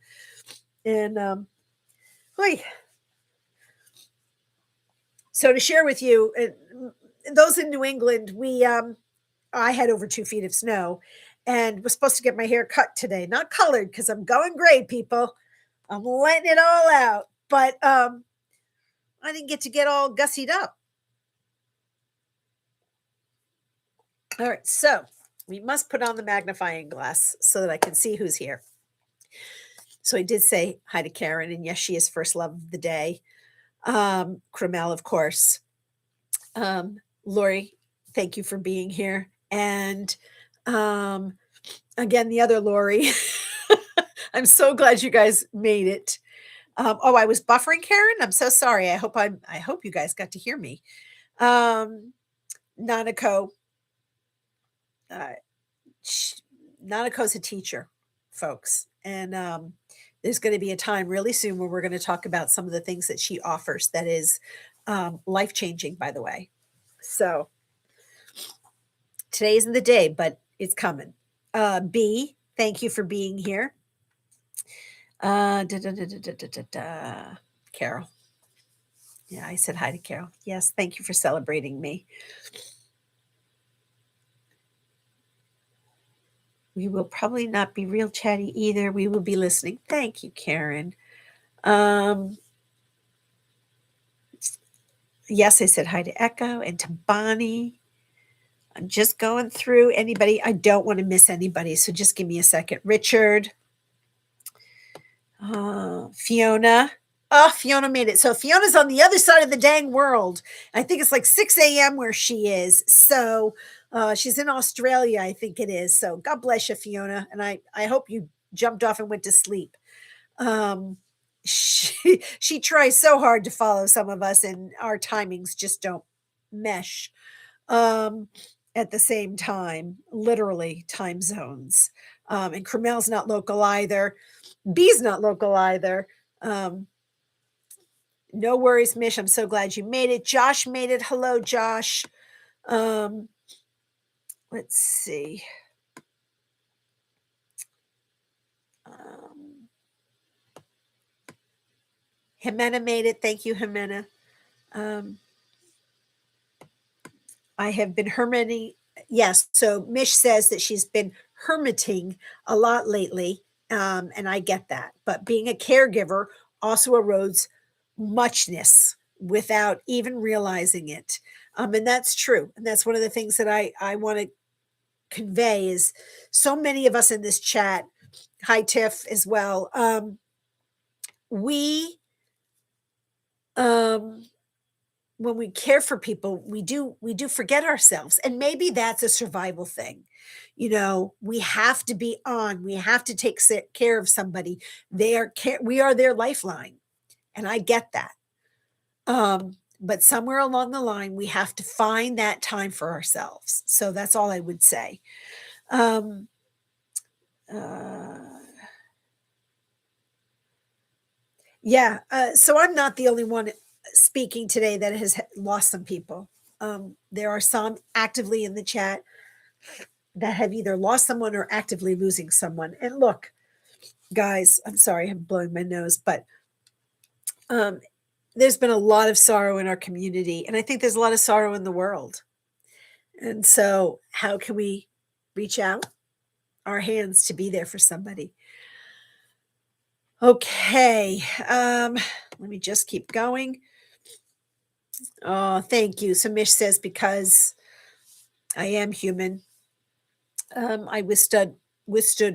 S1: And so to share with you, those in New England, I had over 2 feet of snow and was supposed to get my hair cut today, not colored because I'm going gray, people. I'm letting it all out. But I didn't get all gussied up. All right, so we must put on the magnifying glass so that I can see who's here. So I did say hi to Karen, and yes, she is first love of the day. Cramel, of course. Lori, thank you for being here. And again, the other Lori. I'm so glad you guys made it. I was buffering, Karen. I'm so sorry. I hope you guys got to hear me. Nanako. Nanako's a teacher, folks. And there's going to be a time really soon where we're going to talk about some of the things that she offers that is life-changing, by the way. So today isn't the day, but it's coming. B, thank you for being here. Carol. Yeah, I said hi to Carol. Yes, thank you for celebrating me. We will probably not be real chatty either. We will be listening. Thank you, Karen. Um, yes, I said hi to Echo and to Bonnie. I'm just going through anybody. I don't want to miss anybody, so just give me a second. Richard, Fiona. Oh, Fiona made it. So Fiona's on the other side of the dang world. I think it's like 6 a.m. where she is. So she's in Australia, I think it is. So God bless you, Fiona. And I hope you jumped off and went to sleep. She tries so hard to follow some of us, and our timings just don't mesh um, at the same time, literally time zones. And Cremel's not local either. B's not local either. Um, no worries, Mish. I'm so glad you made it. Josh made it. Hello, Josh. Um, let's see. Jimena made it. Thank you, Jimena. Um, I have been hermiting. Yes. So Mish says that she's been hermiting a lot lately. And I get that. But being a caregiver also erodes muchness without even realizing it. And that's true. And that's one of the things that I want to convey is so many of us in this chat. Hi, Tiff, as well. We um when we care for people, we do forget ourselves, and maybe that's a survival thing. We have to be on, we have to take care of somebody. We are their lifeline, and I get that. But somewhere along the line we have to find that time for ourselves. So that's all I would say. um uh yeah, so I'm not the only one speaking today that has lost some people. There are some actively in the chat that have either lost someone or actively losing someone. And look, guys, I'm sorry, I'm blowing my nose, but um, there's been a lot of sorrow in our community, and I think there's a lot of sorrow in the world. And so, how can we reach out our hands to be there for somebody? Okay, let me just keep going. Oh, thank you. So Mish says, because I am human. I withstood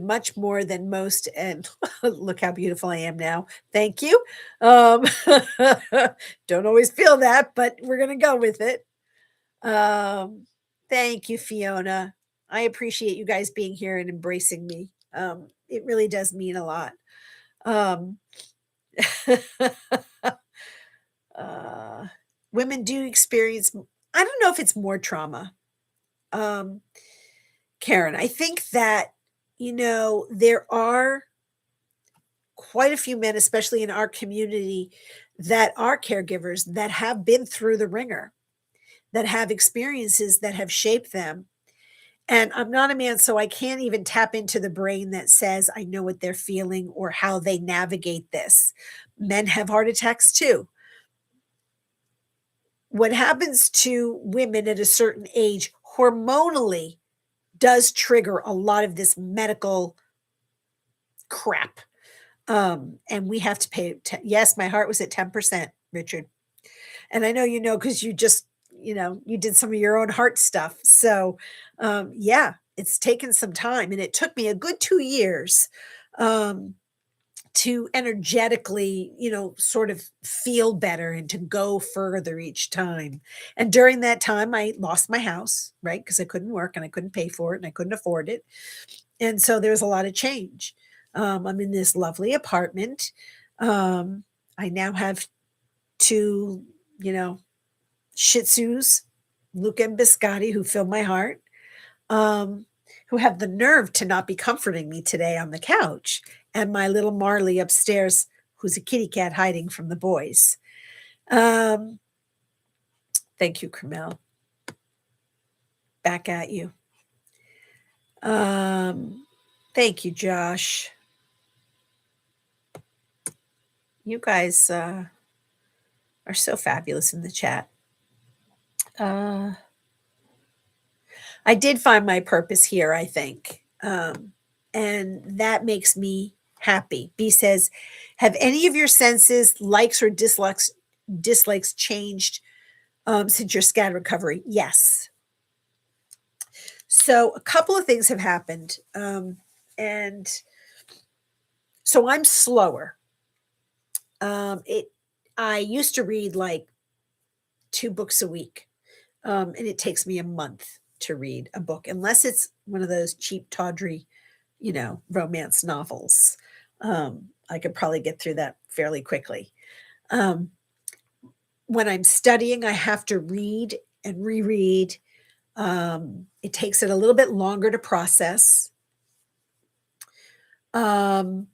S1: much more than most, and look how beautiful I am now. Thank you. Um, don't always feel that, but we're gonna go with it. Um, thank you, Fiona. I appreciate you guys being here and embracing me. It really does mean a lot. Um, uh, women do experience. I don't know if it's more trauma. Um, Karen, I think that, there are quite a few men, especially in our community, that are caregivers that have been through the ringer, that have experiences that have shaped them. And I'm not a man, so I can't even tap into the brain that says I know what they're feeling or how they navigate this. Men have heart attacks too. What happens to women at a certain age hormonally does trigger a lot of this medical crap. And we have to pay. Yes, my heart was at 10%, Richard. And I know because you did some of your own heart stuff. So, yeah, it's taken some time, and it took me a good 2 years um, to energetically, sort of feel better and to go further each time. And during that time, I lost my house, right? Because I couldn't work and I couldn't pay for it and I couldn't afford it. And so there was a lot of change. I'm in this lovely apartment. I now have two, Shih Tzus, Luca and Biscotti, who fill my heart, um, who have the nerve to not be comforting me today on the couch, and my little Marley upstairs, who's a kitty cat hiding from the boys. Um, thank you, Carmel. Back at you. Thank you, Josh. You guys, are so fabulous in the chat. Uh, I did find my purpose here, I think. And that makes me happy. B says, have any of your senses, likes or dislikes changed since your SCAD recovery? Yes. So a couple of things have happened. And so I'm slower. I used to read like 2 books a week. And it takes me a month to read a book, unless it's one of those cheap, tawdry, romance novels. I could probably get through that fairly quickly. Um, when I'm studying, I have to read and reread. It takes it a little bit longer to process. Um,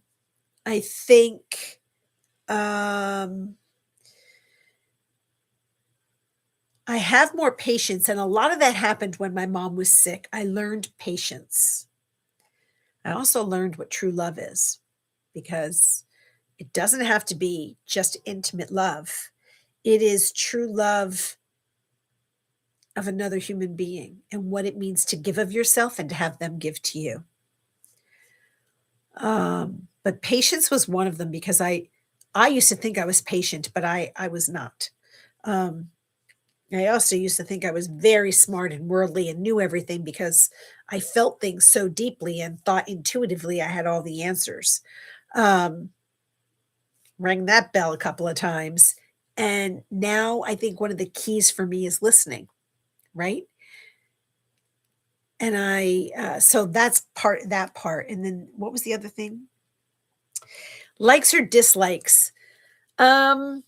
S1: I think I have more patience, and a lot of that happened when my mom was sick. I learned patience. I also learned what true love is, because it doesn't have to be just intimate love. It is true love of another human being and what it means to give of yourself and to have them give to you. But patience was one of them, because I used to think I was patient, but I was not. I also used to think I was very smart and worldly and knew everything, because I felt things so deeply and thought intuitively I had all the answers. Um, Rang that bell a couple of times. And now I think one of the keys for me is listening, right? And so that's that part. And then what was the other thing? Likes or dislikes? Um,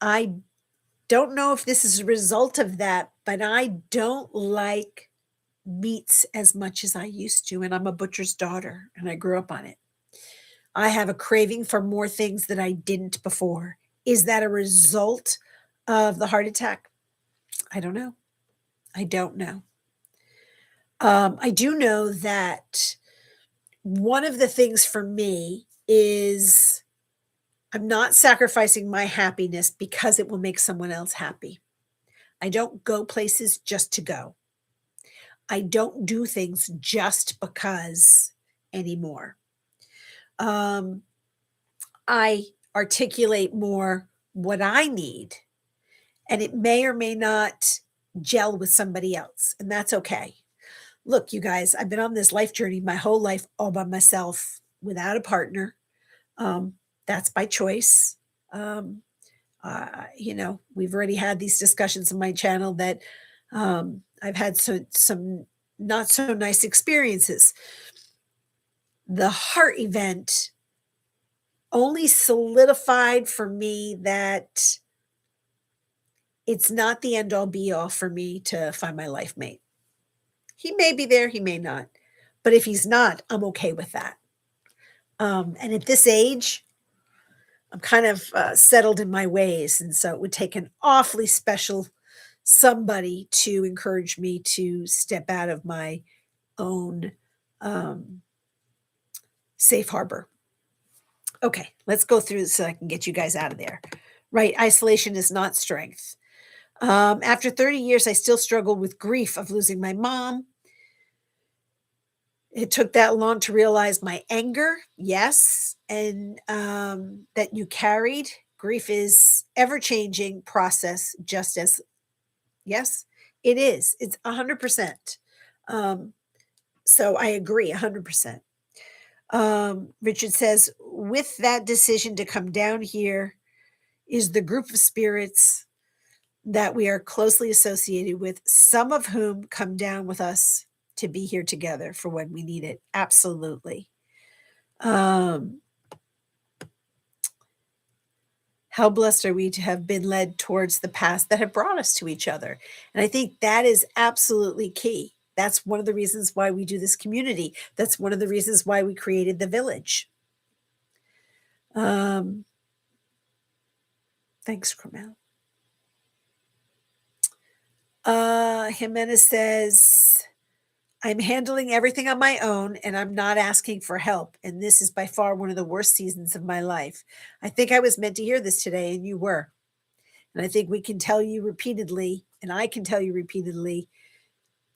S1: I don't know if this is a result of that, but I don't like meats as much as I used to. And I'm a butcher's daughter and I grew up on it. I have a craving for more things that I didn't before. Is that a result of the heart attack? I don't know. I don't know. I do know that one of the things for me is I'm not sacrificing my happiness because it will make someone else happy. I don't go places just to go. I don't do things just because anymore. I articulate more what I need, and it may or may not gel with somebody else, and that's okay. Look, you guys, I've been on this life journey my whole life all by myself without a partner. Um, that's by choice. Um, we've already had these discussions on my channel that I've had some not so nice experiences. The heart event only solidified for me that it's not the end all be all for me to find my life mate. He may be there, he may not. But if he's not, I'm okay with that. And at this age, I'm kind of settled in my ways. And so it would take an awfully special somebody to encourage me to step out of my own safe harbor. Okay, let's go through this so I can get you guys out of there. Right, isolation is not strength. After 30 years, I still struggle with grief of losing my mom. It took that long to realize my anger, yes, and that you carried. Grief is ever-changing process, just as yes, it is. It's 100%. So I agree 100%. Richard says, with that decision to come down here is the group of spirits that we are closely associated with, some of whom come down with us to be here together for when we need it. Absolutely. How blessed are we to have been led towards the paths that have brought us to each other? And I think that is absolutely key. That's one of the reasons why we do this community. That's one of the reasons why we created the village. Thanks, Carmel. Jimenez says, I'm handling everything on my own and I'm not asking for help. And this is by far one of the worst seasons of my life. I think I was meant to hear this today, and you were. And I think we can tell you repeatedly, and I can tell you repeatedly,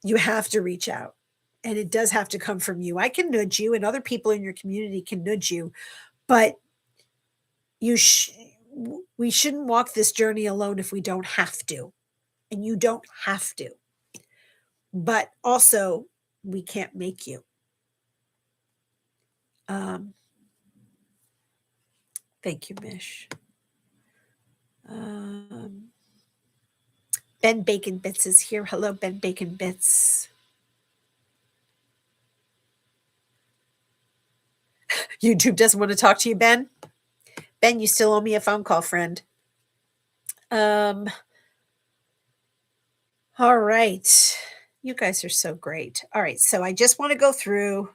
S1: you have to reach out. And it does have to come from you. I can nudge you, and other people in your community can nudge you, but you sh- we shouldn't walk this journey alone if we don't have to. And you don't have to. But also, we can't make you. Um, Thank you, Mish. Um, Ben Bacon Bits is here. Hello, Ben Bacon Bits. YouTube doesn't want to talk to you, Ben. Ben, you still owe me a phone call, friend. Um, all right. You guys are so great. All right. So I just want to go through.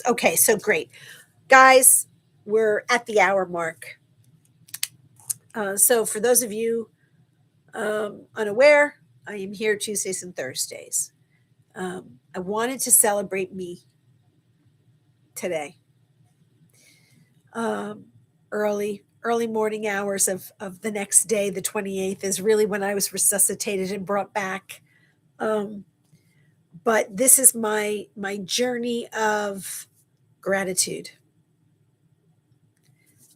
S1: Okay. So great. Guys, we're at the hour mark. So for those of you unaware, I am here Tuesdays and Thursdays. I wanted to celebrate me today. Um, early morning hours of the next day, the 28th, is really when I was resuscitated and brought back. Um, but this is my journey of gratitude.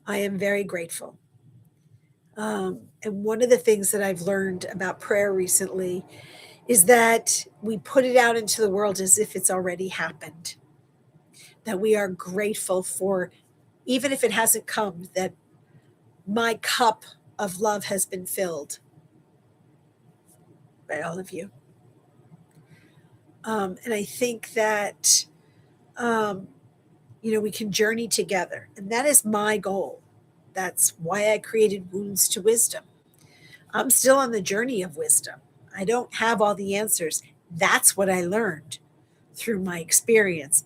S1: I am very grateful. And one of the things that I've learned about prayer recently is that we put it out into the world as if it's already happened. That we are grateful for, even if it hasn't come, that my cup of love has been filled by all of you. And I think that, um, we can journey together. And that is my goal. That's why I created Wounds to Wisdom. I'm still on the journey of wisdom. I don't have all the answers. That's what I learned through my experience.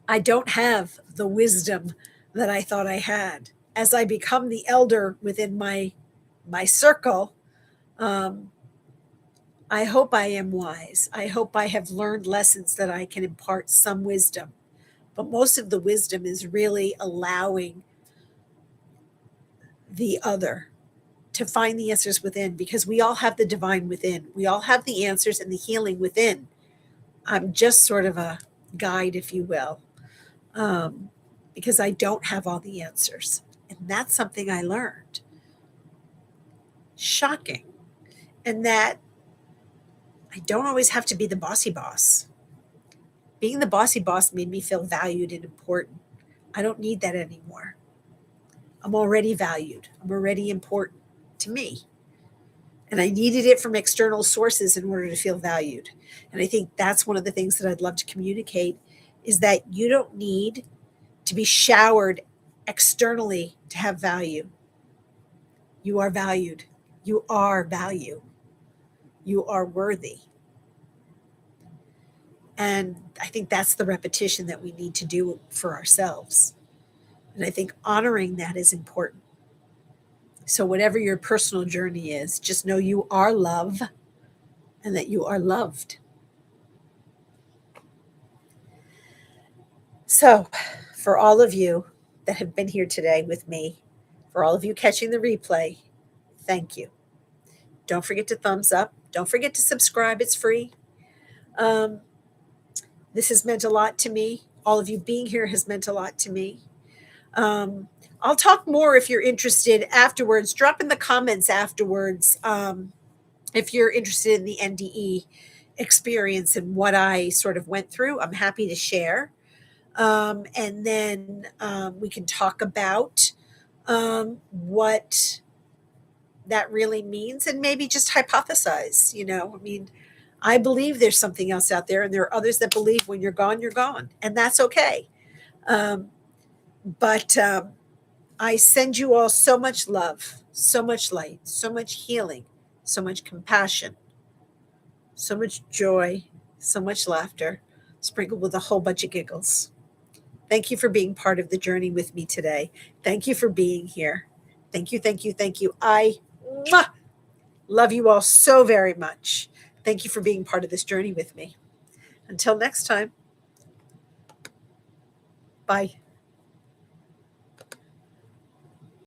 S1: I don't have the wisdom that I thought I had. As I become the elder within my circle, um, I hope I am wise. I hope I have learned lessons that I can impart some wisdom. But most of the wisdom is really allowing the other to find the answers within, because we all have the divine within. We all have the answers and the healing within. I'm just sort of a guide, if you will, because I don't have all the answers. And that's something I learned. Shocking. And that I don't always have to be the bossy boss. Being the bossy boss made me feel valued and important. I don't need that anymore. I'm already valued. I'm already important to me. And I needed it from external sources in order to feel valued. And I think that's one of the things that I'd love to communicate, is that you don't need to be showered externally to have value. You are valued. You are value. You are worthy. And I think that's the repetition that we need to do for ourselves. And I think honoring that is important. So, whatever your personal journey is, just know you are love and that you are loved. So, for all of you that have been here today with me, for all of you catching the replay, thank you. Don't forget to thumbs up. Don't forget to subscribe. It's free. Um, this has meant a lot to me. All of you being here has meant a lot to me. Um, I'll talk more if you're interested afterwards. Drop in the comments afterwards if you're interested in the NDE experience and what I sort of went through. I'm happy to share. And then we can talk about what that really means, and maybe just hypothesize. I mean, I believe there's something else out there, and there are others that believe when you're gone, you're gone, and that's okay. Um, but I send you all so much love, so much light, so much healing, so much compassion, so much joy, so much laughter, sprinkled with a whole bunch of giggles. Thank you for being part of the journey with me today. Thank you for being here. Thank you, thank you, thank you. I mwah, love you all so very much. Thank you for being part of this journey with me. Until next time, bye.